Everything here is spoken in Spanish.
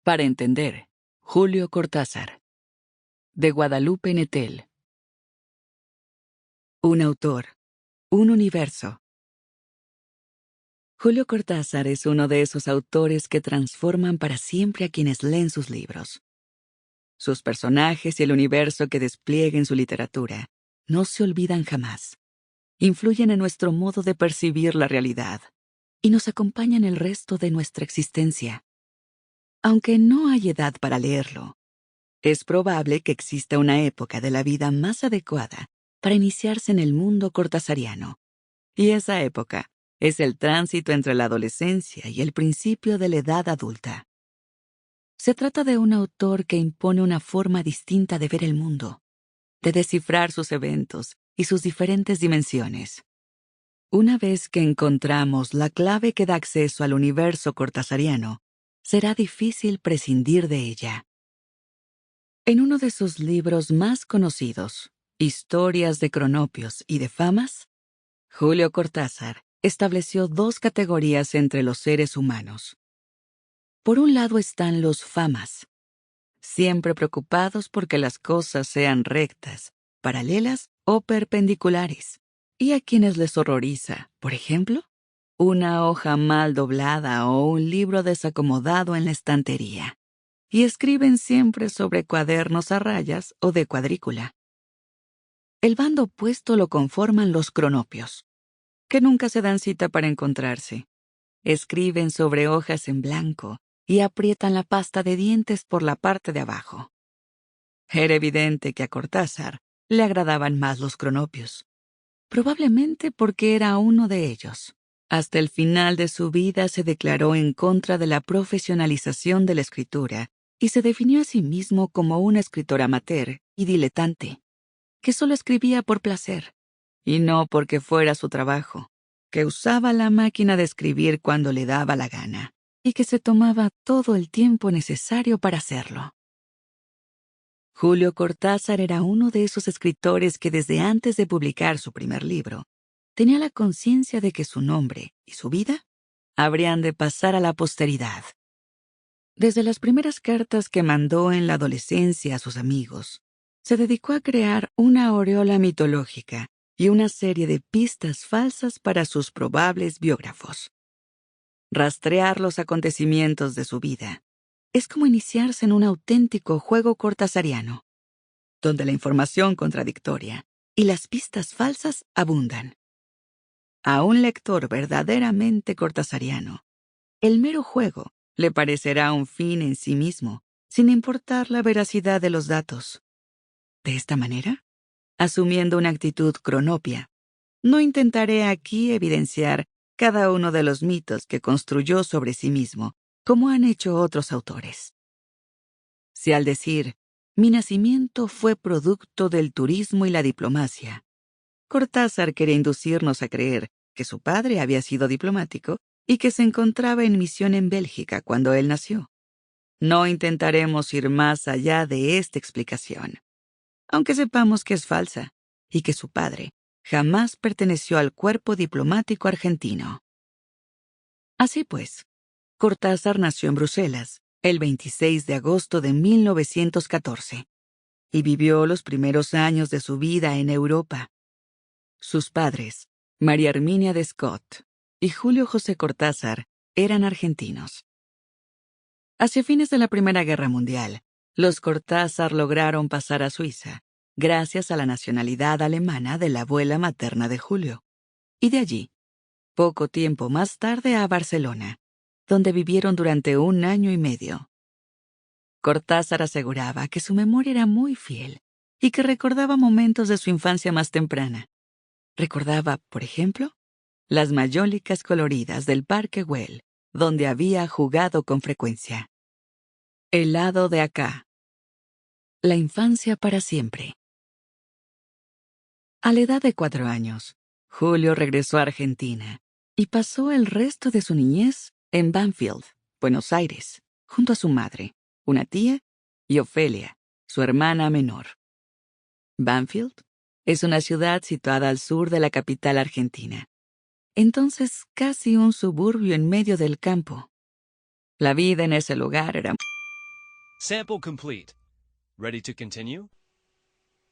Para entender, Julio Cortázar. De Guadalupe Nettel. Un autor, un universo. Julio Cortázar es uno de esos autores que transforman para siempre a quienes leen sus libros. Sus personajes y el universo que despliega en su literatura no se olvidan jamás. Influyen en nuestro modo de percibir la realidad y nos acompañan el resto de nuestra existencia. Aunque no hay edad para leerlo, es probable que exista una época de la vida más adecuada para iniciarse en el mundo cortázariano. Y esa época es el tránsito entre la adolescencia y el principio de la edad adulta. Se trata de un autor que impone una forma distinta de ver el mundo, de descifrar sus eventos y sus diferentes dimensiones. Una vez que encontramos la clave que da acceso al universo cortázariano, será difícil prescindir de ella. En uno de sus libros más conocidos, Historias de Cronopios y de Famas, Julio Cortázar estableció dos categorías entre los seres humanos. Por un lado están los famas, siempre preocupados por que las cosas sean rectas, paralelas o perpendiculares, y a quienes les horroriza, por ejemplo, una hoja mal doblada o un libro desacomodado en la estantería, y escriben siempre sobre cuadernos a rayas o de cuadrícula. El bando opuesto lo conforman los cronopios, que nunca se dan cita para encontrarse. Escriben sobre hojas en blanco y aprietan la pasta de dientes por la parte de abajo. Era evidente que a Cortázar le agradaban más los cronopios, probablemente porque era uno de ellos. Hasta el final de su vida se declaró en contra de la profesionalización de la escritura y se definió a sí mismo como un escritor amateur y diletante, que solo escribía por placer, y no porque fuera su trabajo, que usaba la máquina de escribir cuando le daba la gana, y que se tomaba todo el tiempo necesario para hacerlo. Julio Cortázar era uno de esos escritores que desde antes de publicar su primer libro, tenía la conciencia de que su nombre y su vida habrían de pasar a la posteridad. Desde las primeras cartas que mandó en la adolescencia a sus amigos, se dedicó a crear una aureola mitológica y una serie de pistas falsas para sus probables biógrafos. Rastrear los acontecimientos de su vida es como iniciarse en un auténtico juego cortázariano, donde la información contradictoria y las pistas falsas abundan. A un lector verdaderamente cortázariano, el mero juego le parecerá un fin en sí mismo, sin importar la veracidad de los datos. De esta manera, asumiendo una actitud cronopia, no intentaré aquí evidenciar cada uno de los mitos que construyó sobre sí mismo, como han hecho otros autores. Si al decir, mi nacimiento fue producto del turismo y la diplomacia, Cortázar quería inducirnos a creer que su padre había sido diplomático y que se encontraba en misión en Bélgica cuando él nació, no intentaremos ir más allá de esta explicación, aunque sepamos que es falsa y que su padre jamás perteneció al cuerpo diplomático argentino. Así pues, Cortázar nació en Bruselas el 26 de agosto de 1914 y vivió los primeros años de su vida en Europa. Sus padres, María Herminia de Scott y Julio José Cortázar, eran argentinos. Hacia fines de la Primera Guerra Mundial, los Cortázar lograron pasar a Suiza, gracias a la nacionalidad alemana de la abuela materna de Julio, y de allí, poco tiempo más tarde, a Barcelona, donde vivieron durante 1 año y medio. Cortázar aseguraba que su memoria era muy fiel y que recordaba momentos de su infancia más temprana. Recordaba, por ejemplo, las mayólicas coloridas del Parque Güell, donde había jugado con frecuencia. El lado de acá. La infancia para siempre. A la edad de 4 años, Julio regresó a Argentina y pasó el resto de su niñez en Banfield, Buenos Aires, junto a su madre, una tía y Ofelia, su hermana menor. Banfield es una ciudad situada al sur de la capital argentina, entonces casi un suburbio en medio del campo. La vida en ese lugar era Sample complete. Ready to continue?